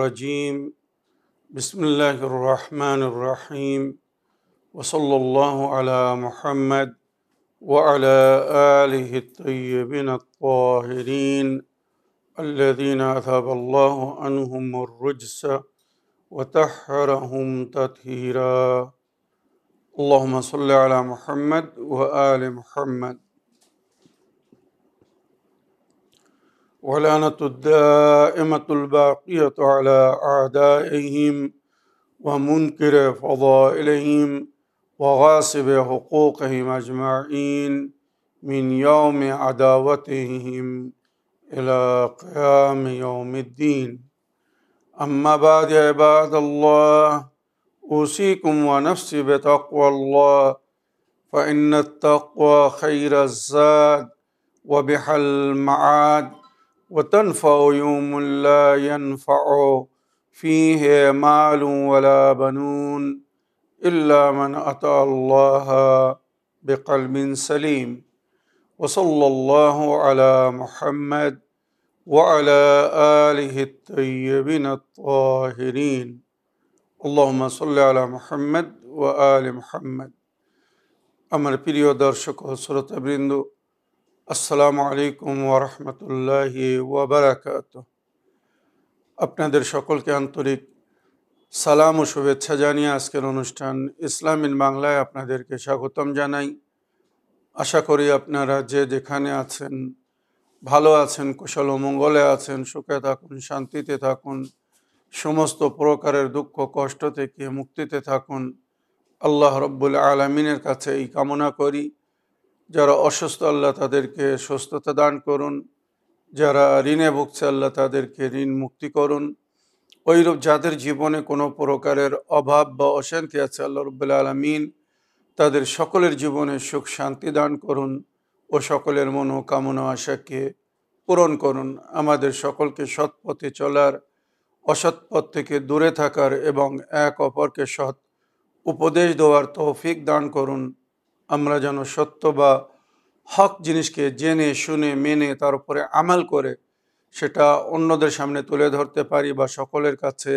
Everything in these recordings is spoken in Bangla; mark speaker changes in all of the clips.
Speaker 1: الرجيم بسم الله الرحمن الرحيم وصلى الله على محمد وعلى آله الطيبين الطاهرين الذين أذهب الله عنهم الرجس وطهرهم تطهيرا اللهم صل على محمد وآل محمد ولعنة الدائمة الباقية على أعدائهم ومنكر فضائلهم وغاصب حقوقهم أجمعين من يوم عداوتهم إلى قيام يوم الدين أما بعد عباد الله أوصيكم ونفسي بتقوى الله فإن التقوى خير الزاد وبها المعاد وتنفع يوم لا ينفع فيه مال ولا بنون إلا من أتى الله بقلب سليم وصلى الله على محمد وعلى آله الطيبين الطاهرين اللهم صل على محمد وآل محمد আমার প্রিয় দর্শক ও শ্রোতাবৃন্দ আসসালামু আলাইকুম ওয়া রাহমাতুল্লাহি ওয়া বারাকাতুহু। আপনাদের সকলকে আন্তরিক সালাম ও শুভেচ্ছা জানিয়ে আজকের অনুষ্ঠান ইসলাম ইন বাংলায় আপনাদেরকে স্বাগতম জানাই। আশা করি আপনারা যে যেখানে আছেন ভালো আছেন, কুশল ও মঙ্গলে আছেন, সুখে থাকুন, শান্তিতে থাকুন, সমস্ত প্রকারের দুঃখ কষ্ট থেকে মুক্তিতে থাকুন। আল্লাহ রব্বুল আলামিনের কাছে এই কামনা করি। যারা অসুস্থ আল্লাহ তাদেরকে সুস্থতা দান করুন, যারা ঋণে ভুগছে আল্লাহ তাদেরকে ঋণ মুক্তি করুন। ওইরূপ যাদের জীবনে কোনো প্রকারের অভাব বা অশান্তি আছে আল্লাহ রব্বুল আলামিন তাদের সকলের জীবনে সুখ শান্তি দান করুন ও সকলের মনোকামনা আশাকে পূরণ করুন। আমাদের সকলকে সৎ পথে চলার, অসৎ পথ থেকে দূরে থাকার এবং এক অপরকে সৎ উপদেশ দেওয়ার তৌফিক দান করুন। আমরা যেন সত্য বা হক জিনিসকে জেনে শুনে মেনে তার উপরে আমাল করে সেটা অন্যদের সামনে তুলে ধরতে পারি বা সকলের কাছে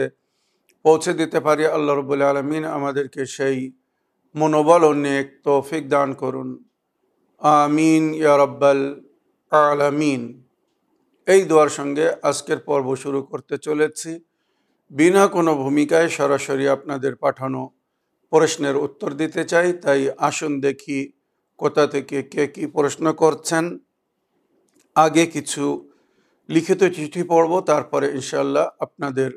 Speaker 1: পৌঁছে দিতে পারি। আল্লাহ রাব্বুল আলামিন আমাদেরকে সেই মনোবল ও নেক তৌফিক দান করুন। আমিন ইয়া রাব্বাল আলামিন। এই দোয়ার সঙ্গে আজকের পর্ব শুরু করতে চলেছি। বিনা কোনো ভূমিকায় সরাসরি আপনাদের পাঠানো প্রশ্নের উত্তর দিতে চাই। তাই আসুন দেখি কোথা থেকে কে কী প্রশ্ন করছেন। আগে কিছু লিখিত চিঠি পড়ব, তারপরে ইনশাল্লাহ আপনাদের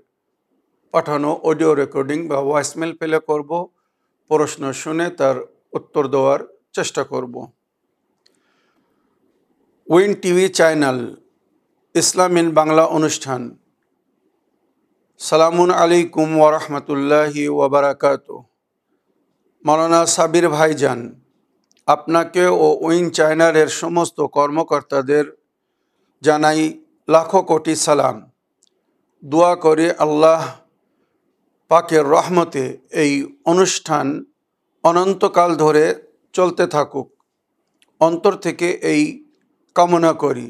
Speaker 1: পাঠানো অডিও রেকর্ডিং বা ভয়েসমেল প্লে করব। প্রশ্ন শুনে তার উত্তর দেওয়ার চেষ্টা করব। Win TV channel Islam in Bangla অনুষ্ঠান। সালামুন আলাইকুম ওয়া রাহমাতুল্লাহি ওয়া বারাকাতুহু। মাওলানা সাবির ভাইজান, আপনাকে ও উইন চ্যানেলের সমস্ত কর্মকর্তাদের জানাই লাখো কোটি সালাম। দোয়া করে আল্লাহ পাকের রহমতে এই অনুষ্ঠান অনন্তকাল ধরে চলতে থাকুক, অন্তর থেকে এই কামনা করি।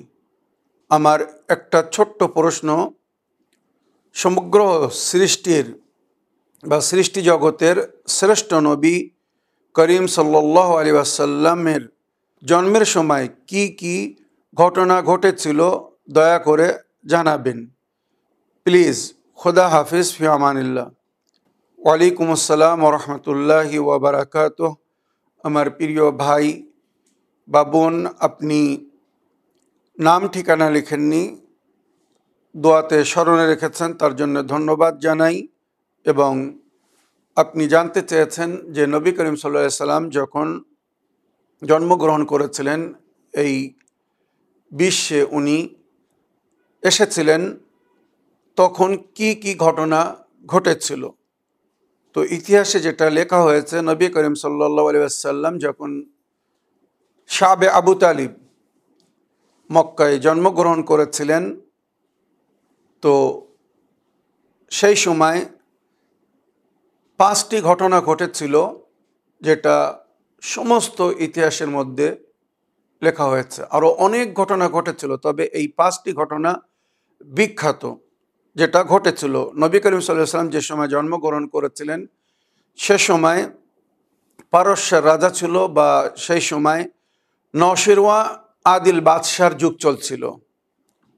Speaker 1: আমার একটা ছোট্ট প্রশ্ন, সমগ্র সৃষ্টির বা সৃষ্টি জগতের শ্রেষ্ঠ নবী করিম সাল্লাল্লাহু আলাইহি ওয়াসাল্লামের জন্মের সময় কি কি ঘটনা ঘটেছিল দয়া করে জানাবেন প্লিজ। খোদা হাফিজ, ফি আমানিল্লাহ। ওয়ালাইকুম আসসালাম ওয়া রাহমাতুল্লাহি ওয়া বারাকাতুহু। আমার প্রিয় ভাই বা বোন, আপনি নাম ঠিকানা লিখেননি, দোয়াতে স্মরণে রেখেছেন, তার জন্য ধন্যবাদ জানাই। এবং আপনি জানতে চেয়েছেন যে নবী করিম সাল্লাল্লাহু আলাইহি সাল্লাম যখন জন্মগ্রহণ করেছিলেন, এই বিশ্বে উনি এসেছিলেন, তখন কি কি ঘটনা ঘটেছিল। তো ইতিহাসে যেটা লেখা হয়েছে, নবী করিম সাল্লাল্লাহু আলাইহি ওয়াসাল্লাম যখন শাবে আবু তালিব মক্কায় জন্মগ্রহণ করেছিলেন, তো সেই সময় 5টি ঘটনা ঘটেছিল যেটা সমস্ত ইতিহাসের মধ্যে লেখা হয়েছে। আরও অনেক ঘটনা ঘটেছিল, তবে এই 5টি ঘটনা বিখ্যাত। যেটা ঘটেছিল। নবী করিম সাল্লাল্লাহু আলাইহি ওয়াসাল্লাম যে সময় জন্মগ্রহণ করেছিলেন সে সময় পারস্যের রাজা ছিল, বা সেই সময় নওশিরওয়া আদিল বাদশার যুগ চলছিল।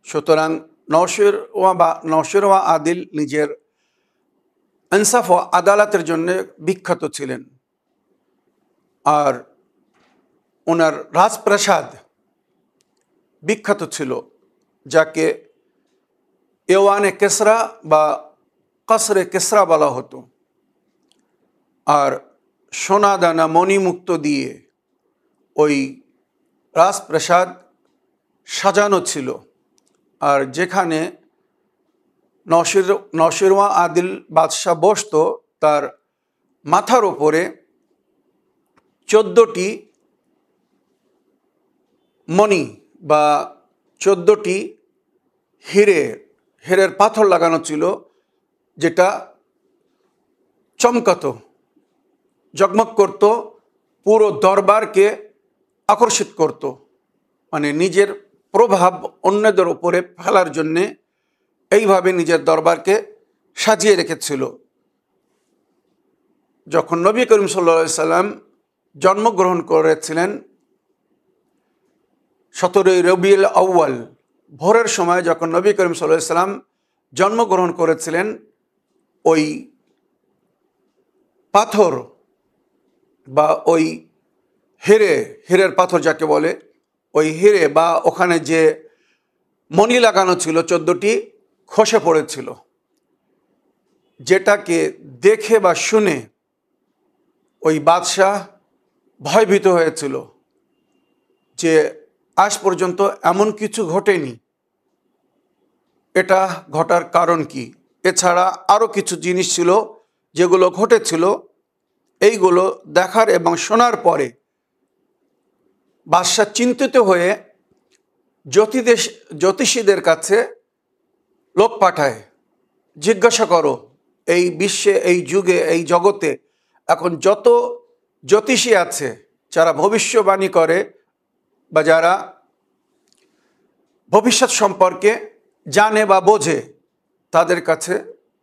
Speaker 1: সুতরাং নওশিরওয়া আদিল নিজের ইনসাফ ও আদালতের জন্য বিখ্যাত ছিলেন। আর ওনার রাজপ্রাসাদ বিখ্যাত ছিল, যাকে এওয়ানে কেসরা বা কসরে কেসরা বলা হতো। আর সোনা দানা মণিমুক্ত দিয়ে ওই রাজপ্রাসাদ সাজানো ছিল। আর যেখানে নওশিরওয়া আদিল বাদশাহ বসত, তার মাথার ওপরে 14টি মণি বা 14টি হীরের পাথর লাগানো ছিল, যেটা চমকাতো, জগমগ করত, পুরো দরবারকে আকর্ষিত করত। মানে নিজের প্রভাব অন্যদের উপরে ফেলার জন্যে এইভাবে নিজের দরবারকে সাজিয়ে রেখেছিল। যখন নবী করিম সাল্লাল্লাহু আলাইহি সাল্লাম জন্মগ্রহণ করেছিলেন 17 রবিউল আউয়াল ভোরের সময়, যখন নবী করিম সাল্লাল্লাহু আলাইহি সাল্লাম জন্মগ্রহণ করেছিলেন, ওই পাথর বা ওই হীরের পাথর যাকে বলে, ওই হীরে বা ওখানে যে মণি লাগানো ছিল 14টি খসে পড়েছিল, যেটাকে দেখে বা শুনে ওই বাদশাহ ভয়ভীত হয়েছিল যে আজ পর্যন্ত এমন কিছু ঘটেনি, এটা ঘটার কারণ কি। এছাড়া আরও কিছু জিনিস ছিল যেগুলো ঘটেছিল। এইগুলো দেখার এবং শোনার পরে বাদশাহ চিন্তিত হয়ে জ্যোতিষীদের কাছে লোক পাঠায়, জিজ্ঞাসা করো এই বিশ্বে, এই যুগে, এই জগতে এখন যত জ্যোতিষী আছে, যারা ভবিষ্যবাণী করে বা যারা ভবিষ্যৎ সম্পর্কে জানে বা বোঝে, তাদের কাছে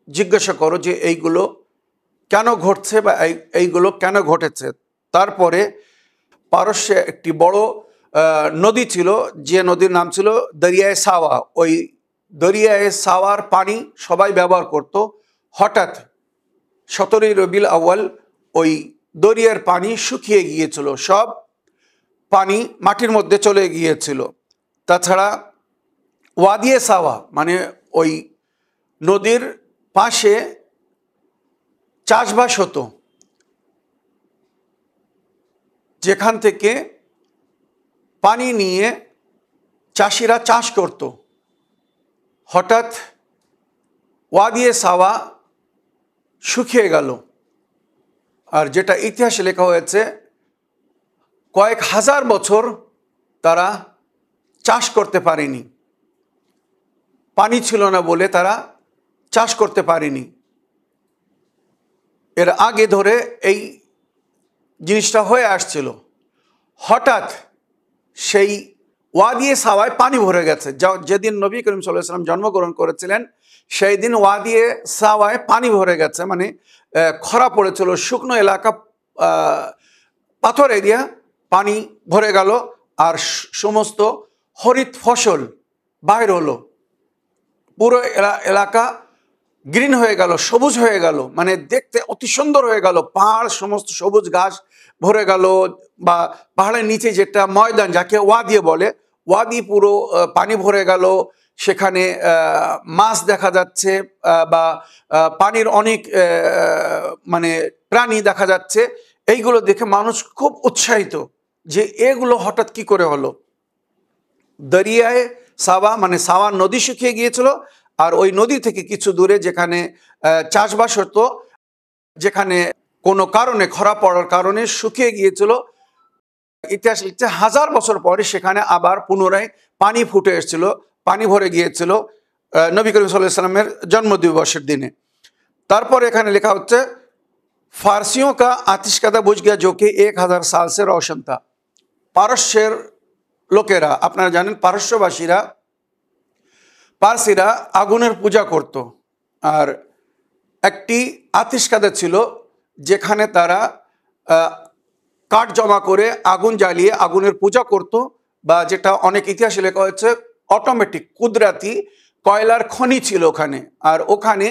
Speaker 1: জিজ্ঞাসা করো যে এইগুলো কেন ঘটছে বা এইগুলো কেন ঘটেছে। তারপরে পারস্যে একটি বড় নদী ছিল, যে নদীর নাম ছিল দরিয়ায়ে সাওয়া। ওই দরিয়ায়ে সাওয়ার পানি সবাই ব্যবহার করত। হঠাৎ 17 রবিউল আউয়াল ওই দরিয়ার পানি শুকিয়ে গিয়েছিল, সব পানি মাটির মধ্যে চলে গিয়েছিল। তাছাড়া ওয়াদিয়ে সাওয়া মানে ওই নদীর পাশে চাষবাস হতো, যেখান থেকে পানি নিয়ে চাষিরা চাষ করত। হঠাৎ ওয়াদিয়ে সাওয়া শুকিয়ে গেল। আর যেটা ইতিহাসে লেখা হয়েছে, কয়েক হাজার বছর তারা চাষ করতে পারেনি, পানি ছিল না বলে তারা চাষ করতে পারেনি। এর আগে ধরে এই জিনিসটা হয়ে আসছিল। হঠাৎ সেই ওয়াদিয়ে সাওয়ায় পানি ভরে গেছে। যেদিন নবী করিম সাল্লাল্লাহু আলাইহি ওয়াসাল্লাম জন্মগ্রহণ করেছিলেন, সেই দিন ওয়াদিয়ে সাওয়ায় পানি ভরে গেছে, মানে খরা পড়েছিল, শুকনো এলাকা, পাথর এরিয়া, পানি ভরে গেল। আর সমস্ত হরিত ফসল বাইর হলো, পুরো এলাকা গ্রিন হয়ে গেল, সবুজ হয়ে গেল, মানে দেখতে অতি সুন্দর হয়ে গেল। পাহাড় সমস্ত সবুজ ঘাস ভরে গেল, বা পাহাড়ের নিচে যেটা ময়দান, যাকে ওয়াদি বলে, ওয়াদি পুরো পানি ভরে গেল। সেখানে মাছ দেখা যাচ্ছে, বা পানির অনেক মানে প্রাণী দেখা যাচ্ছে। এইগুলো দেখে মানুষ খুব উৎসাহিত যে এগুলো হঠাৎ কি করে হলো। দরিয়ায় সাওয়া মানে সাওয়া নদী শুকিয়ে গিয়েছিল, আর ওই নদী থেকে কিছু দূরে যেখানে চাষবাস হতো, যেখানে কোনো কারণে খরা পড়ার কারণে শুকিয়ে গিয়েছিল, ইতিহাস লিখছে হাজার বছর পরে সেখানে আবার পুনরায় পানি ফুটে এসেছিল, পানি ভরে গিয়েছিল নবী করিম সাল্লাল্লাহু আলাইহি ওয়াসাল্লামের জন্মদিবসের দিনে। তারপর এখানে লেখা হচ্ছে ফারসিयों का आतिशकदा बुझ गया जो कि 1000 साल से रोशन था। পারস্যের লোকেরা, আপনারা জানেন পারস্যবাসীরা পারসিরা আগুনের পূজা করত, আর একটি আতিশকাদা ছিল যেখানে তারা কাঠ জমা করে আগুন জ্বালিয়ে আগুনের পূজা করত, বা যেটা অনেক ইতিহাসে লেখা হয়েছে অটোমেটিক কুদরাতি কয়লার খনি ছিল ওখানে, আর ওখানে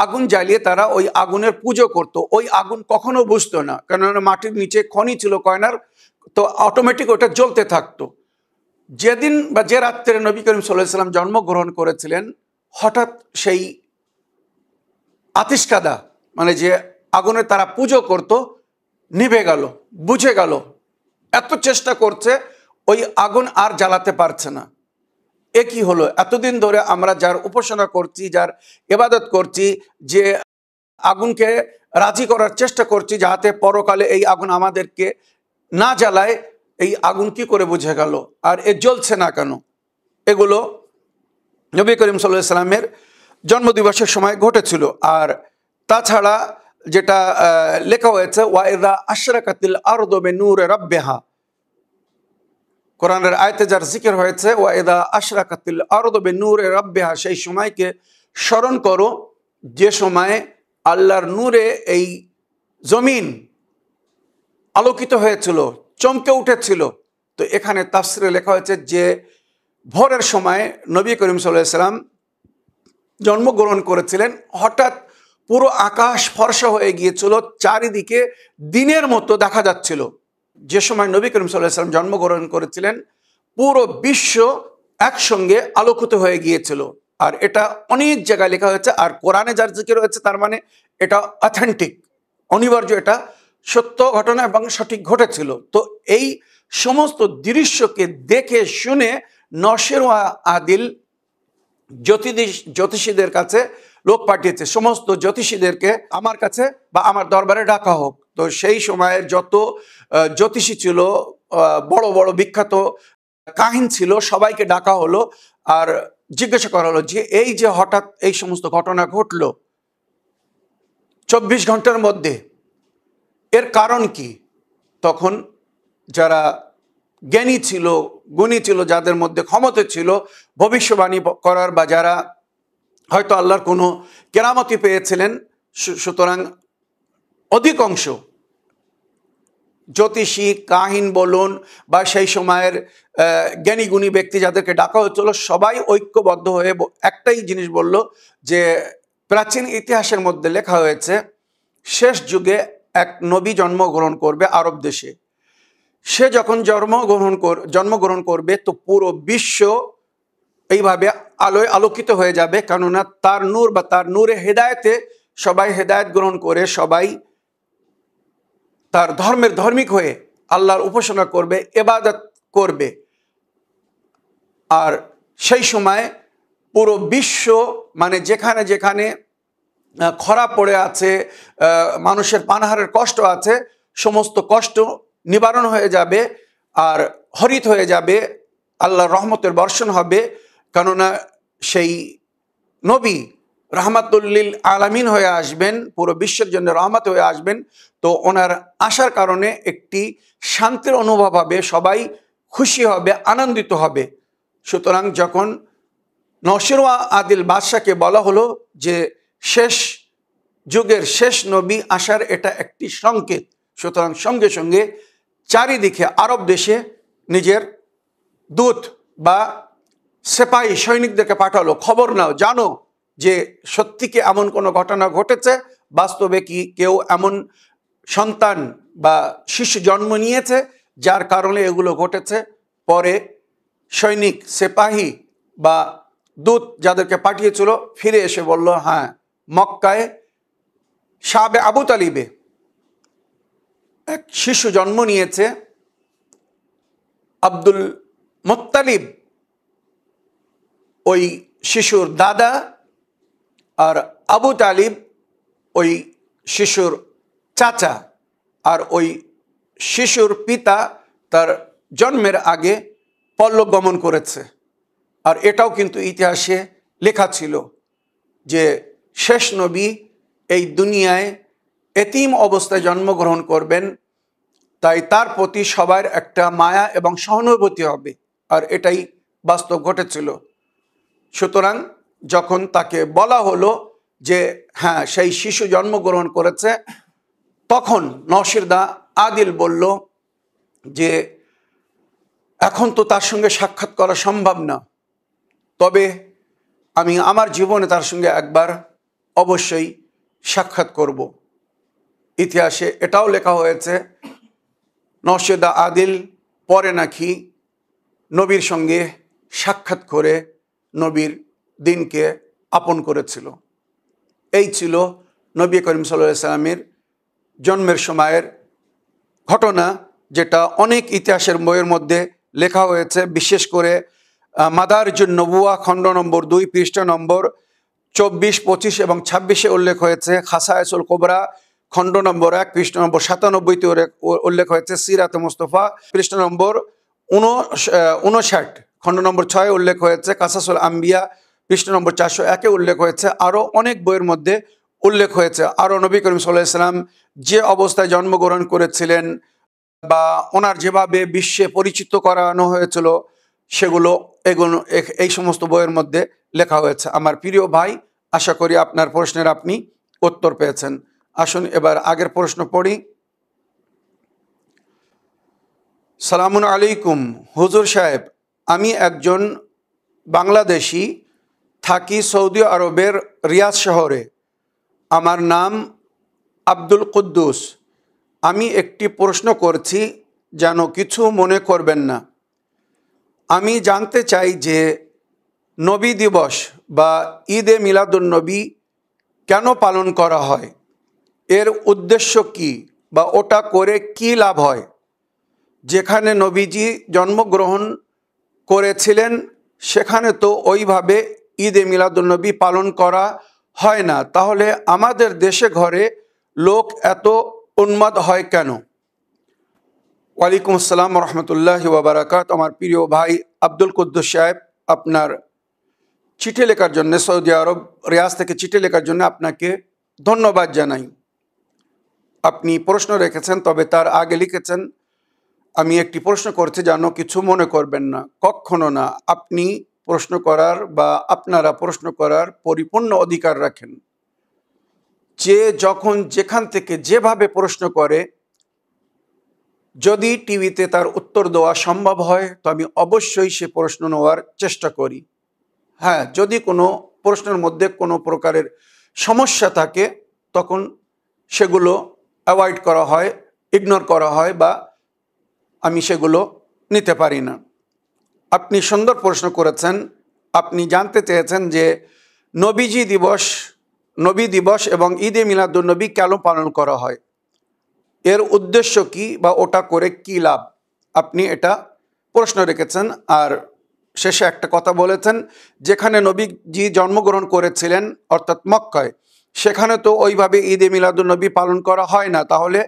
Speaker 1: আগুন জ্বালিয়ে তারা ওই আগুনের পুজো করত। ওই আগুন কখনো বুঝতো না, কেননা মাটির নিচে খনি ছিল কয়লার, তো অটোমেটিক ওটা জ্বলতে থাকতো। যেদিন বা যে রাত্রে নবী করিম সাল্লাল্লাহু আলাইহি ওয়াসাল্লাম জন্মগ্রহণ করেছিলেন, হঠাৎ সেই আতিশকাদা মানে যে আগুনে তারা পুজো করত নিভে গেল, বুঝে গেল। এত চেষ্টা করছে, ওই আগুন আর জ্বালাতে পারছে না। এ কি হলো? এতদিন ধরে আমরা যার উপাসনা করছি, যার ইবাদত করছি, যে আগুনকে রাজি করার চেষ্টা করছি যাতে পরকালে এই আগুন আমাদেরকে না জ্বালায়, এই আগুন কি করে বুঝে গেল আর এ জ্বলছে না কেন? এগুলো নবী করিম সাল্লাল্লাহু আলাইহি ওয়াসাল্লামের জন্মদিবসের সময় ঘটেছিল। আর তাছাড়া যেটা লেখা হয়েছে ওয়াইদা আশরাকাতিল আরদু বিনূরি রাব্বিহা, কোরআনের আয়াতে যার জিকির হয়েছে ওয়াইদা আশরাকাতিল আরদু বিনূরি রাব্বিহা, সেই সময়কে স্মরণ করো যে সময়ে আল্লাহর নূরে এই জমিন আলোকিত হয়েছিল, চমকে উঠেছিল। তো এখানে তাফসিরে লেখা হয়েছে যে ভোরের সময় নবী করিম সাল্লাল্লাহু আলাইহি ওয়াসাল্লাম জন্মগ্রহণ করেছিলেন, হঠাৎ পুরো আকাশ ফর্সা হয়ে গিয়েছিল, চারিদিকে দিনের মতো দেখা যাচ্ছিল। যে সময় নবী করিম সাল্লাল্লাহু আলাইহি ওয়াসাল্লাম জন্মগ্রহণ করেছিলেন, পুরো বিশ্ব একসঙ্গে আলোকিত হয়ে গিয়েছিল। আর এটা অনেক জায়গায় লেখা হয়েছে, আর কোরআনে যার জিকির হয়েছে তার মানে এটা অথেন্টিক, অনিবার্য, এটা সত্য ঘটনা এবং সঠিক ঘটেছিল। তো এই সমস্ত দৃশ্যকে দেখে শুনে নসির ওয়া আদিল জ্যোতিষীদের কাছে লোক পাঠিয়েছে, সমস্ত জ্যোতিষীদেরকে আমার কাছে বা আমার দরবারে ডাকা হোক। তো সেই সময়ের যত জ্যোতিষী ছিল, বড় বড় বিখ্যাত কাহিন ছিল, সবাইকে ডাকা হলো আর জিজ্ঞাসা করা হলো যে এই যে হঠাৎ এই সমস্ত ঘটনা ঘটলো 24 ঘন্টার মধ্যে, এর কারণ কি? তখন যারা জ্ঞানী ছিল, গুণী ছিল, যাদের মধ্যে ক্ষমতা ছিল ভবিষ্যবাণী করার, বা যারা হয়তো আল্লাহর কোনো কেরামতি পেয়েছিলেন, সুতরাং অধিকাংশ জ্যোতিষী কাহিন বলুন বা সেই সময়ের জ্ঞানী গুণী ব্যক্তি যাদেরকে ডাকা হচ্ছিল, সবাই ঐক্যবদ্ধ হয়ে একটাই জিনিস বলল যে প্রাচীন ইতিহাসের মধ্যে লেখা হয়েছে শেষ যুগে এক নবী জন্মগ্রহণ করবে আরব দেশে। সে যখন জন্মগ্রহণ করবে তো পুরো বিশ্ব এইভাবে আলোয় আলোকিত হয়ে যাবে, কেননা তার নূর বা তার নূরে হেদায়েতে সবাই হেদায়েত গ্রহণ করে, সবাই তার ধর্মের ধার্মিক হয়ে আল্লাহর উপাসনা করবে, ইবাদত করবে। আর সেই সময় পুরো বিশ্ব মানে যেখানে যেখানে খরা পড়ে আছে, মানুষের পানাহারের কষ্ট আছে, সমস্ত কষ্ট নিবারণ হয়ে যাবে আর হরিত হয়ে যাবে, আল্লাহর রহমতের বর্ষণ হবে। কেননা সেই নবী রাহমাতুল্লিল আলামিন হয়ে আসবেন, পুরো বিশ্বের জন্য রহমত হয়ে আসবেন। তো ওনার আসার কারণে একটি শান্তির অনুভব হবে, সবাই খুশি হবে, আনন্দিত হবে। সুতরাং যখন নসির ওয়া আদিল বাদশাকে বলা হলো যে শেষ যুগের শেষ নবী আসার এটা একটি সংকেত, সুতরাং সঙ্গে সঙ্গে চারিদিকে আরব দেশে নিজের দূত বা সেপাহী সৈনিকদেরকে পাঠালো, খবর নাও, জানো যে সত্যি কি এমন কোনো ঘটনা ঘটেছে, বাস্তবে কি কেউ এমন সন্তান বা শিশু জন্ম নিয়েছে যার কারণে এগুলো ঘটেছে। পরে সৈনিক, সেপাহী বা দূত যাদেরকে পাঠিয়েছিল ফিরে এসে বলল, হ্যাঁ, মক্কায় শাবে আবু তালিবে এক শিশু জন্ম নিয়েছে, আব্দুল মুত্তালিব ওই শিশুর দাদা, আর আবু তালিব ওই শিশুর চাচা, আর ওই শিশুর পিতা তার জন্মের আগে পরলোক গমন করেছে। আর এটাও কিন্তু ইতিহাসে লেখা ছিল যে শেষ নবী এই দুনিয়ায় এতিম অবস্থায় জন্মগ্রহণ করবেন, তাই তার প্রতি সবার একটা মায়া এবং সহানুভূতি হবে। আর এটাই বাস্তব ঘটেছিল। সুতরাং যখন তাকে বলা হলো যে হ্যাঁ সেই শিশু জন্মগ্রহণ করেছে, তখন নওশিরদা আদিল বলল যে এখন তো তার সঙ্গে সাক্ষাৎ করা সম্ভব না, তবে আমি আমার জীবনে তার সঙ্গে একবার অবশ্যই সাক্ষাৎ করব। ইতিহাসে এটাও লেখা হয়েছে নওশিরদা আদিল পরে নাকি নবীর সঙ্গে সাক্ষাৎ করে নবীর দিনকে আপন করেছিল। এই ছিল নবী করিম সাল্লাল্লাহু আলাইহি সাল্লামের জন্মের সময়ের ঘটনা, যেটা অনেক ইতিহাসের বইয়ের মধ্যে লেখা হয়েছে। বিশেষ করে মাদারিজুন নবুয়া খণ্ড নম্বর 2 পৃষ্ঠা নম্বর 24, 25 এবং 26-এ উল্লেখ হয়েছে। খাসায়েসুল কুবরা খণ্ড নম্বর 1 পৃষ্ঠা নম্বর 97-তে উল্লেখ হয়েছে। সিরাতে মুস্তাফা পৃষ্ঠা নম্বর 59 খণ্ড নম্বর 6 উল্লেখ হয়েছে। কাসাসুল আম্বিয়া পৃষ্ঠা নম্বর 401-এ উল্লেখ হয়েছে। আরও অনেক বইয়ের মধ্যে উল্লেখ হয়েছে। আরও নবী করিম সাল্লাল্লাহু আলাইহি সাল্লাম যে অবস্থায় জন্মগ্রহণ করেছিলেন বা ওনার যেভাবে বিশ্বে পরিচিত করানো হয়েছিল, সেগুলো এই সমস্ত বইয়ের মধ্যে লেখা হয়েছে। আমার প্রিয় ভাই, আশা করি আপনার প্রশ্নের আপনি উত্তর পেয়েছেন। আসুন এবার আগের প্রশ্ন পড়ি। সালামুন আলাইকুম হুজুর সাহেব, আমি একজন বাংলাদেশি, থাকি সৌদি আরবের রিয়াদ শহরে। আমার নাম আব্দুল কুদ্দুস। আমি একটি প্রশ্ন করছি, যেন কিছু মনে করবেন না। আমি জানতে চাই যে নবী দিবস বা ঈদে মিলাদুন্নবী কেন পালন করা হয়, এর উদ্দেশ্য কি বা ওটা করে কি লাভ হয়? যেখানে নবীজি জন্মগ্রহণ করেছিলেন সেখানে তো ওইভাবে ঈদে মিলাদুন্নবী পালন করা হয় না, তাহলে আমাদের দেশে ঘরে লোক এত উন্মাদ হয় কেন? ওয়ালাইকুম আসসালাম রহমতুল্লাহি ওয়া বারাকাতুহু। আমার প্রিয় ভাই আব্দুল কুদ্দুস সাহেব, আপনার চিঠি লেখার জন্য, সৌদি আরব রিয়াজ থেকে চিঠি লেখার জন্য আপনাকে ধন্যবাদ জানাই। আপনি প্রশ্ন রেখেছেন, তবে তার আগে লিখেছেন আমি একটি প্রশ্ন করছি, যেন কিছু মনে করবেন না। কখনো না। আপনি প্রশ্ন করার বা আপনারা প্রশ্ন করার পরিপূর্ণ অধিকার রাখেন। যে যখন যেখান থেকে যেভাবে প্রশ্ন করে, যদি টিভিতে তার উত্তর দেওয়া সম্ভব হয় তো আমি অবশ্যই সে প্রশ্ন নেওয়ার চেষ্টা করি। হ্যাঁ, যদি কোনো প্রশ্নের মধ্যে কোনো প্রকারের সমস্যা থাকে তখন সেগুলো অ্যাভয়েড করা হয়, ইগনোর করা হয়, বা আমি সেগুলো নিতে পারি না। আপনি সুন্দর প্রশ্ন করেছেন। আপনি জানতে চেয়েছেন যে নবী দিবস এবং ঈদে মিলাদুন্নবী কেন পালন করা হয়, এর উদ্দেশ্য কি বা ওটা করে কি লাভ, আপনি এটা প্রশ্ন রেখেছেন। আর শেষে একটা কথা বলেছেন, যেখানে নবীজি জন্মগ্রহণ করেছিলেন অর্থাৎ মক্কায়, সেখানে তো ওইভাবে ঈদে মিলাদুন্নবী পালন করা হয় না, তাহলে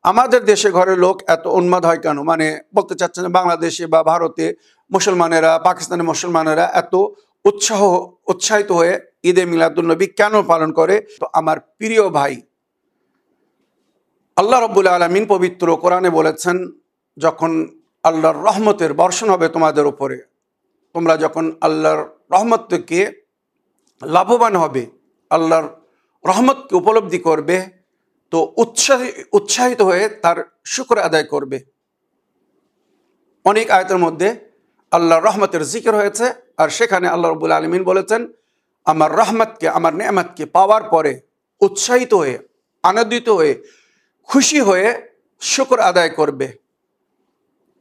Speaker 1: আমাদের দেশে ঘরে লোক এত উন্মাদ হয় কেন? মানে বলতে চাচ্ছেন বাংলাদেশে বা ভারতে মুসলমানেরা, পাকিস্তানের মুসলমানেরা এত উৎসাহিত হয়ে ঈদে মিলাদুন্নবী কেন পালন করে? তো আমার প্রিয় ভাই, আল্লাহ রাব্বুল আলামিন পবিত্র কোরআনে বলেছেন, যখন আল্লাহর রহমতের বর্ষণ হবে তোমাদের উপরে, তোমরা যখন আল্লাহর রহমত থেকে লাভবান হবে, আল্লাহর রহমতকে উপলব্ধি করবে, তো উৎসাহিত হয়ে তার শুকর আদায় করবে। অনেক আয়াতের মধ্যে আল্লাহর রহমতের জিকির হয়েছে, আর সেখানে আল্লাহ রাব্বুল আলামিন বলেছেন, আমার রহমতকে, আমার নেয়ামতকে পাওয়ার পরে উৎসাহিত হয়ে, আনন্দিত হয়ে, খুশি হয়ে শুকর আদায় করবে।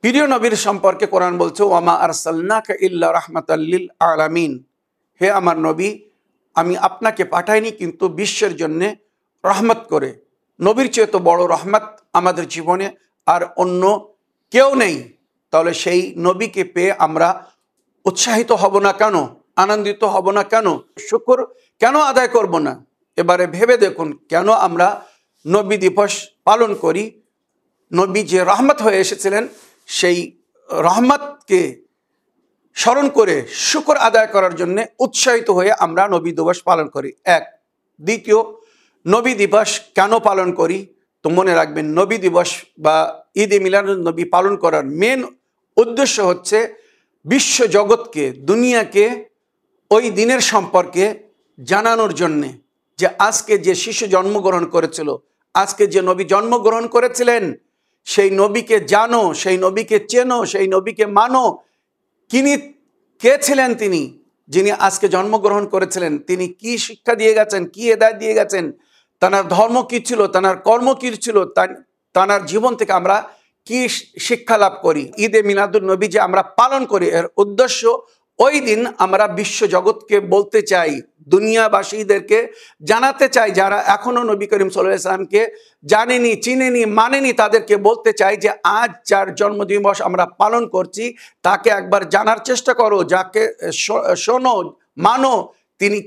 Speaker 1: প্রিয় নবীর সম্পর্কে কোরআন বলছে, ওয়ামা আরসালনাকা ইল্লা রাহমাতাল লিল আলামিন। হে আমার নবী, আমি আপনাকে পাঠাইনি কিন্তু বিশ্বের জন্যে রহমত করে। নবীর চেয়ে তো বড় রহমত আমাদের জীবনে আর অন্য কেউ নেই। তাহলে সেই নবীকে পেয়ে আমরা উৎসাহিত হব না কেন? আনন্দিত হব না কেন? শুকর কেন আদায় করব না? এবারে ভেবে দেখুন, কেন আমরা নবী দিবস পালন করি? নবী যে রহমত হয়ে এসেছিলেন, সেই রহমতকে স্মরণ করে শুকর আদায় করার জন্য উৎসাহিত হয়ে আমরা নবী দিবস পালন করি। এক। দ্বিতীয়, নবী দিবস কেন পালন করি? তো মনে রাখবেন, নবী দিবস বা ঈদে মিলাদুন্নবী পালন করার মেন উদ্দেশ্য হচ্ছে বিশ্ব জগৎকে, দুনিয়াকে ওই দিনের সম্পর্কে জানানোর জন্যে, যে আজকে যে শিশু জন্মগ্রহণ করেছিল, আজকে যে নবী জন্মগ্রহণ করেছিলেন, সেই নবীকে জানো, সেই নবীকে চেনো, সেই নবীকে মানো। কে ছিলেন তিনি, যিনি আজকে জন্মগ্রহণ করেছিলেন? তিনি কি শিক্ষা দিয়ে গেছেন, কি হেদায়েত দিয়ে গেছেন, তার ধর্ম কি ছিল, তার কর্ম কি ছিল, তার জীবন থেকে আমরা কি শিক্ষা লাভ করি। ঈদে মিলাদুন নবী যে আমরা পালন করি, এর উদ্দেশ্য ওই দিন আমরা বিশ্ব জগৎকে বলতে চাই, দুনিয়াবাসীদেরকে জানাতে চাই, যারা এখনো নবী করিম সাল্লাল্লাহু আলাইহি ওয়াসাল্লামকে জানেনি, চিনেনি, মানেনি, তাদেরকে বলতে চাই যে আজ যার জন্মদিবস আমরা পালন করছি, তাকে একবার জানার চেষ্টা করো, যাকে শোনো, মানো, তিনি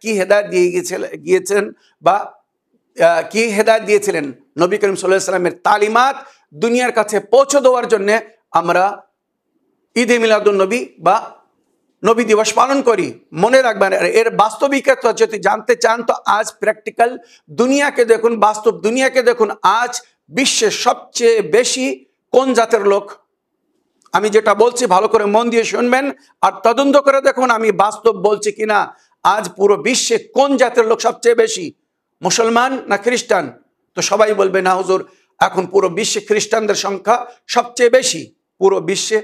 Speaker 1: কি হেদায়েত দিয়ে গিয়েছেন বা কি হেদায়েত দিয়েছিলেন। নবী করিম সাল্লাল্লাহু আলাইহি ওয়াসাল্লামের তালিমাত দুনিয়ার কাছে পৌঁছে দেওয়ার জন্য আমরা ঈদে মিলাদুন নবী বা নবী দিবস পালন করি। মনে রাখবেন, এর বাস্তবিকতা যদি জানতে চান তো আজ প্র্যাকটিক্যাল দুনিয়াকে দেখুন, বাস্তব দুনিয়াকে দেখুন। আজ বিশ্বের সবচেয়ে বেশি কোন জাতের লোক? আমি যেটা বলছি ভালো করে মন দিয়ে শুনবেন আর তদন্ত করে দেখুন আমি বাস্তব বলছি কিনা। আজ পুরো বিশ্বে কোন জাতের লোক সবচেয়ে বেশি, মুসলমান না খ্রিস্টান? তো সবাই বলবে না হুজুর, এখন পুরো বিশ্বে খ্রিস্টানদের সংখ্যা সবচেয়ে বেশি। পুরো বিশ্বে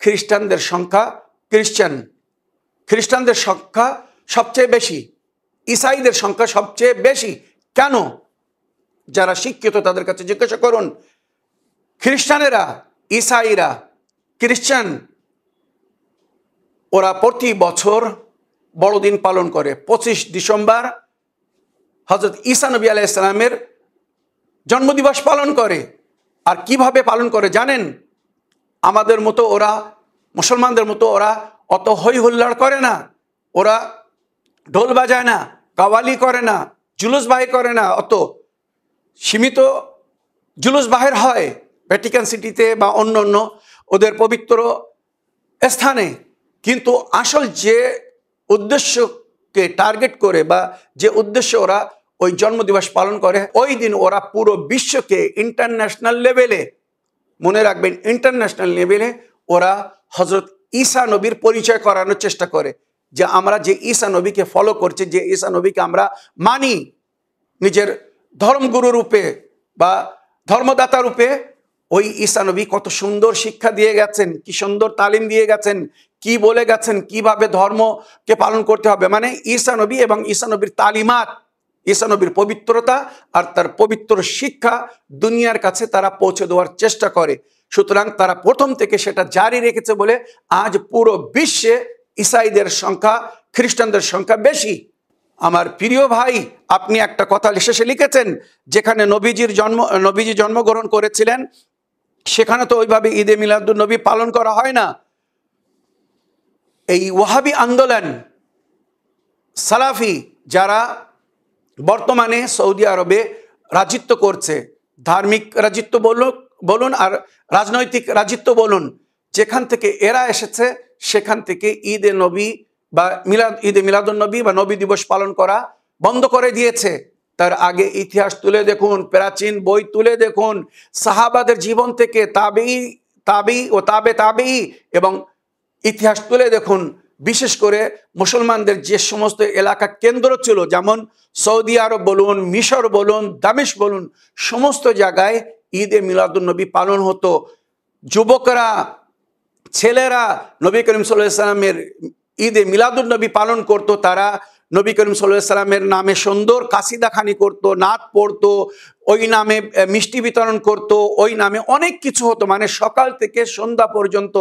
Speaker 1: খ্রিস্টানদের সংখ্যা, খ্রিস্টানদের সংখ্যা সবচেয়ে বেশি, ঈসাইদের সংখ্যা সবচেয়ে বেশি। কেন? যারা শিক্ষিত তাদের কাছে জিজ্ঞাসা করুন। খ্রিস্টানেরা, ঈসাইরা, খ্রিস্টান, ওরা প্রতি বছর বড়দিন পালন করে। 25 ডিসেম্বর হযরত ঈসা নবী আলাইহিস সালামের জন্মদিবস পালন করে। আর কিভাবে পালন করে জানেন? আমাদের মতো ওরা, মুসলমানদের মতো ওরা অত হই হুল্লাড় করে না, ওরা ঢোল বাজায় না, কাওয়ালি করে না, জুলুস বাহির করে না। অত সীমিত জুলুস বাহির হয় ভ্যাটিকান সিটিতে বা অন্য অন্য ওদের পবিত্র স্থানে, কিন্তু আসল যে উদ্দেশ্যকে টার্গেট করে বা যে উদ্দেশ্যে ওরা ওই জন্মদিবস পালন করে, ওই দিন ওরা পুরো বিশ্বকে ইন্টারন্যাশনাল লেভেলে, মনে রাখবেন ইন্টারন্যাশনাল লেভেলে ওরা হযরত ঈসা নবীর পরিচয় করানোর চেষ্টা করে, যে আমরা যে ঈসা নবীকে ফলো করছি, যে ঈসা নবীকে আমরা মানি নিজের ধর্মগুরু রূপে বা ধর্মদাতা রূপে, ওই ঈসা নবী কত সুন্দর শিক্ষা দিয়ে গেছেন, কি সুন্দর তালিম দিয়ে গেছেন, কি বলে গেছেন কিভাবে ধর্মকে পালন করতে হবে। মানে ঈসা নবী এবং ঈসা নবীর তালিমাত, ঈসা নবীর পবিত্রতা আর তার পবিত্র শিক্ষা দুনিয়ার কাছে তারা পৌঁছে দেওয়ার চেষ্টা করে। সুতরাং তারা প্রথম থেকে সেটা জারি রেখেছে বলে আজ পুরো বিশ্বে ঈসাইদের সংখ্যা, খ্রিস্টানদের সংখ্যা বেশি। আমার প্রিয় ভাই, আপনি একটা কথা শেষে লিখেছেন, যেখানে নবীজি জন্মগ্রহণ করেছিলেন সেখানে তো ওইভাবে ঈদে মিলাদুন নবী পালন করা হয় না। এই ওয়াহাবি আন্দোলন, সালাফি যারা বর্তমানে সৌদি আরবে রাজত্ব করছে, ধার্মিক রাজত্ব বলুন আর রাজনৈতিক রাজত্ব বলুন, যেখান থেকে এরা এসেছে সেখান থেকে ঈদে মিলাদুন নবী বা নবী দিবস পালন করা বন্ধ করে দিয়েছে। তার আগে ইতিহাস তুলে দেখুন, প্রাচীন বই তুলে দেখুন, সাহাবাদের জীবন থেকে তাবেঈ ও তাবেঈ এবং ইতিহাস তুলে দেখুন। বিশেষ করে মুসলমানদের যে সমস্ত এলাকা কেন্দ্র ছিল, যেমন সৌদি আরব বলুন, মিশর বলুন, দামেস্ক বলুন, সমস্ত জায়গায় ঈদে মিলাদুন নবী পালন হতো। যুবকরা, ছেলেরা নবী করিম সাল্লাল্লাহু আলাইহি ওয়াসাল্লামের ঈদে মিলাদুন নবী পালন করতো। তারা নবী করিম সাল্লাল্লাহু আলাইহি ওয়াসাল্লামের নামে সুন্দর কাসিদাখানি করতো, নাত পড়তো, ওই নামে মিষ্টি বিতরণ করতো, ওই নামে অনেক কিছু হতো। মানে সকাল থেকে সন্ধ্যা পর্যন্ত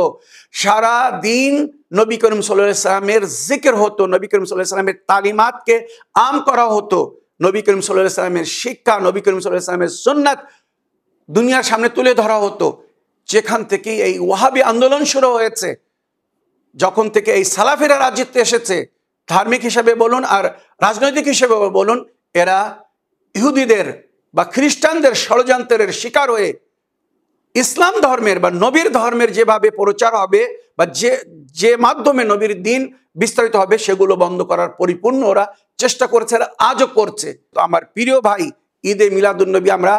Speaker 1: সারা দিন নবী করিম সাল্লাল্লাহু আলাইহি ওয়াসাল্লামের জিকির হতো, নবী করিম সাল্লাল্লাহু আলাইহি ওয়াসাল্লামের তালিমাতকে আম করা হতো, নবী করিম সাল্লাল্লাহু আলাইহি ওয়াসাল্লামের শিক্ষা, নবী করিম সাল্লাল্লাহু আলাইহি ওয়াসাল্লামের সুন্নাত দুনিয়ার সামনে তুলে ধরা হতো। যেখান থেকে এই ওয়াহাবি আন্দোলন শুরু হয়েছে, যখন থেকে এই সালাফিরা রাজত্বে এসেছে, ধার্মিক হিসেবে বলুন আর রাজনৈতিক হিসেবে বলুন, এরা ইহুদিদের বা খ্রিস্টানদের ষড়যন্ত্রের শিকার হয়ে ইসলাম ধর্মের বা নবীর ধর্মের যেভাবে প্রচার হবে বা যে মাধ্যমে নবীর দিন বিস্তারিত হবে সেগুলো বন্ধ করার পরিপূর্ণ ওরা চেষ্টা করেছে আর আজও করছে। তো আমার প্রিয় ভাই, ঈদে মিলাদুন নবী আমরা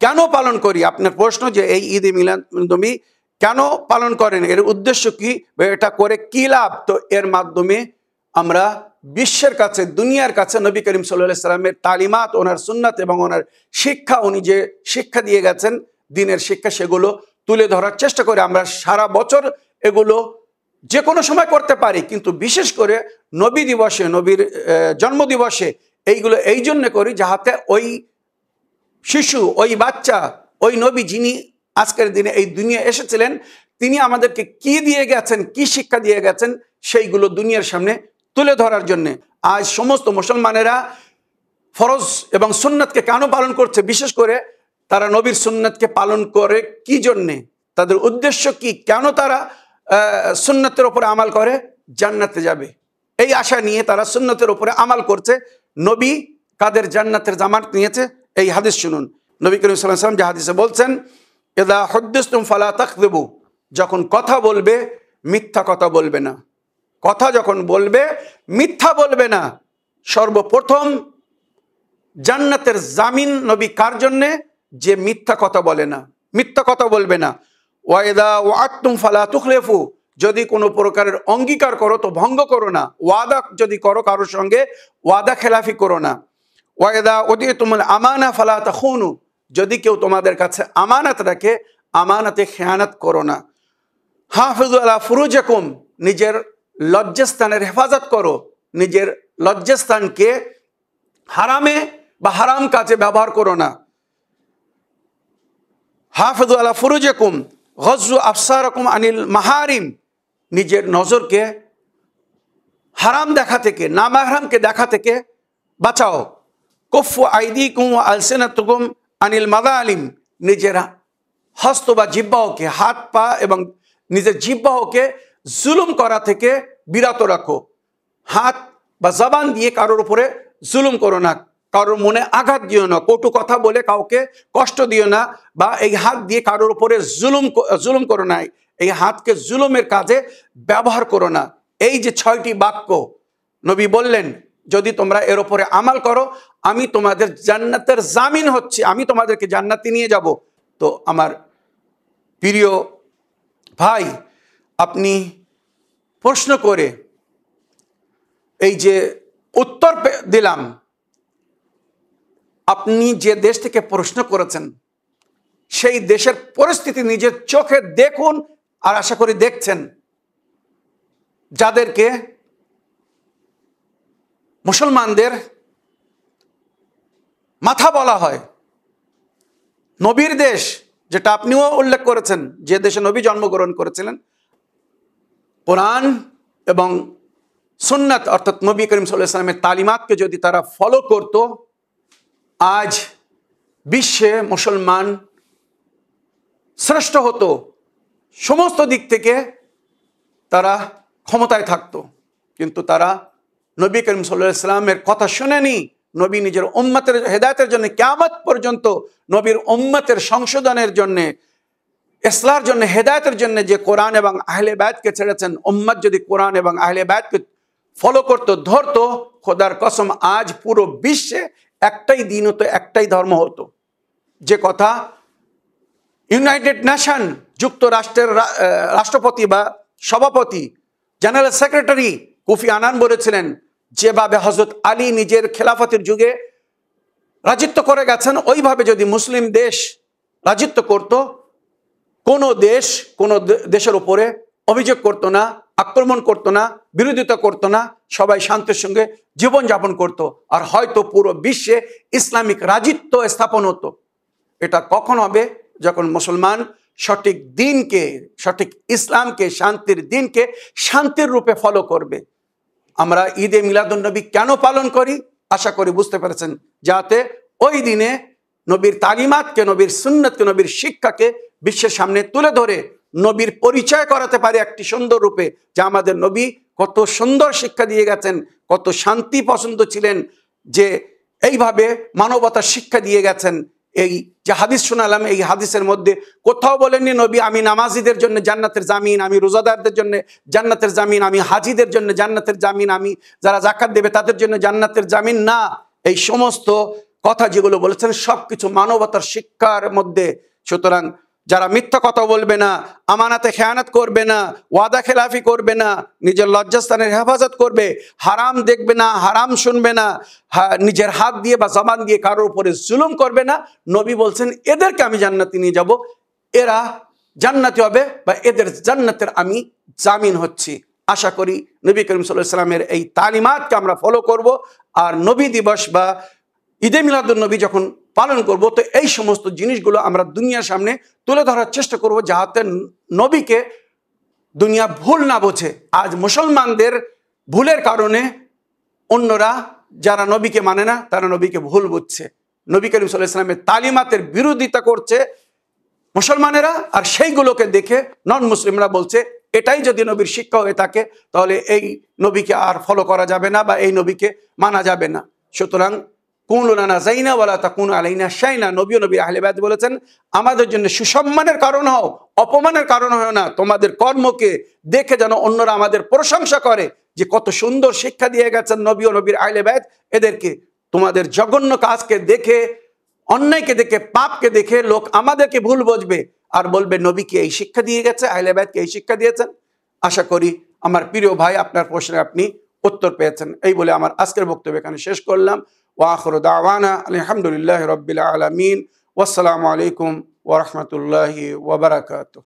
Speaker 1: কেন পালন করি? আপনার প্রশ্ন যে এই ঈদে মিলাদুন নবী কেন পালন করেন, এর উদ্দেশ্য কি, এটা করে কি লাভ? তো এর মাধ্যমে আমরা বিশ্বের কাছে, দুনিয়ার কাছে নবী করিম সাল্লাল্লাহু আলাইহি সাল্লামের তালিমাত, ওনার সুন্নাত এবং ওনার শিক্ষা, উনি যে শিক্ষা দিয়ে গেছেন দিনের শিক্ষা, সেগুলো তুলে ধরার চেষ্টা করে। আমরা সারা বছর এগুলো যে কোনো সময় করতে পারি, কিন্তু বিশেষ করে নবী দিবসে, নবীর জন্মদিবসে এইগুলো এই জন্য করি যাহাতে ওই শিশু, ওই বাচ্চা, ওই নবী যিনি আজকের দিনে এই দুনিয়া এসেছিলেন, তিনি আমাদেরকে কি দিয়ে গেছেন, কি শিক্ষা দিয়ে গেছেন, সেইগুলো দুনিয়ার সামনে তুলে ধরার জন্যে। আজ সমস্ত মুসলমানেরা ফরজ এবং সুন্নাতকে কেন পালন করছে? বিশেষ করে তারা নবীর সুন্নাতকে পালন করে কি জন্যে, তাদের উদ্দেশ্য কি, কেন তারা সুন্নাতের উপরে আমাল করে? জান্নাতে যাবে এই আশা নিয়ে তারা সুন্নাতের উপরে আমাল করছে। নবী কাদের জান্নাতের জামানত নিয়েছে? এই হাদিস শুনুন। নবী করিম সাল্লাল্লাহু আলাইহি ওয়াসাল্লাম যে হাদিসে বলছেন, ইযা হুদ্দিসতুম ফালা তাকযিবু, যখন কথা বলবে মিথ্যা কথা বলবে না। কথা যখন বলবে মিথ্যা বলবে না। সর্বপ্রথম জান্নাতের জামিন নবী কার জন্যে? যে মিথ্যা কথা বলে না, মিথ্যা কথা বলবে না। ওয়াইদা ওয়াআদতুম ফালা তুখলিফু, যদি কোনো প্রকারের অঙ্গীকার করো তো ভঙ্গ করো না। ওয়াদা যদি করো কারোর সঙ্গে, ওয়াদা খেলাফি করো না। ওয়াইদা উদিতুমুল আমানা ফালা তাখুনু, যদি কেউ তোমাদের কাছে আমানত রাখে, আমানতে খেয়ানত করো না। হাফিজু আলা ফুরুজাকুম, নিজের লজ্জাস্থানের হেফাজত করো, নিজের লজ্জাস্থানকে হারামে বা হারাম কাজে ব্যবহার করো না। হাফিজু আলা ফুরুজাকুম গজ্জু আবসারাকুম আনিল মাহারিম, নিজের নজরকে হারাম দেখা থেকে, নামাহরামকে দেখা থেকে বাঁচাও। কুফু আইদিকুম ওয়া আলসিনাতুকুম আনিল মাযালিম, নিজের হস্ত বা জিহ্বাকে, হাত পা এবং নিজের জিহ্বাকে জুলুম করা থেকে বিরত রাখো। হাত বা জবান দিয়ে কারোর উপরে জুলুম করো না, কারোর মনে আঘাত দিও না, কটু কথা বলে কাউকে কষ্ট দিও না, বা এই হাত দিয়ে কারোর উপরে জুলুম করো না, এই হাতকে জুলুমের কাজে ব্যবহার করো না। এই যে 6টি বাক্য নবী বললেন, যদি তোমরা এর উপরে আমাল করো, আমি তোমাদের জান্নাতের জামিন হচ্ছি, আমি তোমাদেরকে জান্নাতে নিয়ে যাব। তো আমার প্রিয় ভাই, আপনি প্রশ্ন করে এই যে উত্তর দিলাম, আপনি যে দেশ থেকে প্রশ্ন করেছেন সেই দেশের পরিস্থিতি নিজের চোখে দেখুন, আর আশা করি দেখছেন। যাদেরকে মুসলমানদের মাথা বলা হয়, নবীর দেশ, যেটা আপনিও উল্লেখ করেছেন, যে দেশে নবী জন্মগ্রহণ করেছিলেন, কোরআন এবং সুন্নাত অর্থাৎ নবী করিম সাল্লাল্লাহু আলাইহি ওয়াসাল্লামের তালিমাতকে যদি তারা ফলো করত, আজ বিশ্বে মুসলমান শ্রেষ্ঠ হতো, সমস্ত দিক থেকে তারা ক্ষমতায় থাকতো। কিন্তু তারা নবী করিম সাল্লাল্লাহু আলাইহি ওয়াসাল্লামের কথা শুনেনি। নবী নিজের উম্মতের হেদায়েতের জন্য, কিয়ামত পর্যন্ত নবীর উম্মতের সংশোধনের জন্য, ইসলার জন্য, হেদায়েতের জন্য যে কোরআন এবং আহলে বায়তকে ছেড়েছেন, উম্মত যদি কোরআন এবং আহলে বায়তকে ফলো করতো, ধরতো, খোদার কসম আজ পুরো বিশ্বে একটাই দিন হতো, একটাই ধর্ম হতো। যে কথা ইউনাইটেড নেশন, যুক্তরাষ্ট্রের রাষ্ট্রপতি বা সভাপতি, জেনারেল সেক্রেটারি কোফি আনান বলেছিলেন, যেভাবে হযরত আলী নিজের খেলাফতের যুগে রাজত্ব করে গেছেন, ওইভাবে যদি মুসলিম দেশ রাজত্ব করত, কোনো দেশ কোনো দেশের উপরে অভিযোগ করতো না, আক্রমণ করতো না, বিরোধিতা করতো না, সবাই শান্তির সঙ্গে জীবনযাপন করত, আর হয়তো পুরো বিশ্বে ইসলামিক রাজত্ব স্থাপন হতো। এটা কখন হবে? যখন মুসলমান সঠিক দিনকে, সঠিক ইসলামকে, শান্তির দিনকে শান্তির রূপে ফলো করবে। আমরা ঈদে মিলাদুন্নবী কেন পালন করি? আশা করি বুঝতে পেরেছেন, যাতে ওই দিনে নবীর তালিমাতকে, নবীর সুন্নতকে, নবীর শিক্ষাকে বিশ্বের সামনে তুলে ধরে নবীর পরিচয় করাতে পারে একটি সুন্দর রূপে, যে আমাদের নবী কত সুন্দর শিক্ষা দিয়ে গেছেন, কত শান্তি পছন্দ ছিলেন, যে এইভাবে মানবতার শিক্ষা দিয়ে গেছেন। এই যে হাদিস শোনালাম, এই হাদিসের মধ্যে কোথাও বলেননি নবী আমি নামাজিদের জন্য জান্নাতের জামিন, আমি রোজাদারদের জন্য জান্নাতের জামিন, আমি হাজিদের জন্য জান্নাতের জামিন, আমি যারা যাকাত দেবে তাদের জন্য জান্নাতের জামিন। না, এই সমস্ত কথা যেগুলো বলেছেন সবকিছু মানবতার শিক্ষার মধ্যে। সুতরাং যারা মিথ্যা কথা বলবে না, আমানাতে খেয়ানত করবে না, ওয়াদা খেলাফি করবে না, নিজের লজ্জাস্থানের হেফাজত করবে, হারাম দেখবে না, হারাম শুনবে না, নিজের হাত দিয়ে বা জবান দিয়ে কারোর উপরে জুলুম করবে না, নবী বলছেন এদেরকে আমি জান্নাতে নিয়ে যাব, এরা জান্নাতি হবে বা এদের জান্নাতের আমি জামিন হচ্ছি। আশা করি নবী করিম সাল্লাল্লাহু আলাইহি ওয়াসাল্লামের এই তালিমাতকে আমরা ফলো করব। আর নবী দিবস বা ঈদে মিলাদুন নবী যখন পালন করব, তো এই সমস্ত জিনিসগুলো আমরা দুনিয়ার সামনে তুলে ধরার চেষ্টা করব, যাতে নবীকে দুনিয়া ভুল না বোঝে। আজ মুসলমানদের ভুলের কারণে অন্যরা যারা নবীকে মানে না, তারা নবীকে ভুল বুঝছে, নবী করিম সাল্লাল্লাহু আলাইহি ওয়াসাল্লামের তালিমাতের বিরোধিতা করছে মুসলমানেরা, আর সেইগুলোকে দেখে নন মুসলিমরা বলছে এটাই যদি নবীর শিক্ষা হয়ে থাকে তাহলে এই নবীকে আর ফলো করা যাবে না বা এই নবীকে মানা যাবে না। সুতরাং কুনু লানা যাইনা ওয়ালা তাকুনু আলাইনা শাইনা, নবী ও নবীর আহলে বায়াত বলেছেন আমাদের জন্য সুসম্মানের কারণ হও, অপমানের কারণ হয় না। তোমাদের কর্মকে দেখে যেন অন্যরা আমাদের প্রশংসা করে যে কত সুন্দর শিক্ষা দিয়ে গেছেন নবী ও নবীর আহলে বায়াত এদেরকে। তোমাদের জঘন্য কাজকে দেখে, অন্যায়কে দেখে, পাপকে দেখে লোক আমাদেরকে ভুল বুঝবে আর বলবে নবীকে এই শিক্ষা দিয়ে গেছে, আহলে বায়াতকে এই শিক্ষা দিয়েছেন। আশা করি আমার প্রিয় ভাই আপনার প্রশ্নে আপনি উত্তর পেয়েছেন। এই বলে আমার আজকের বক্তব্য এখানে শেষ করলাম। ওয়া আখিরু দাওয়ানা আলহামদুলিল্লাহি রাব্বিল আলামিন। ওয়াসসালামু আলাইকুম ওয়া রাহমাতুল্লাহি ওয়া বারাকাতুহু।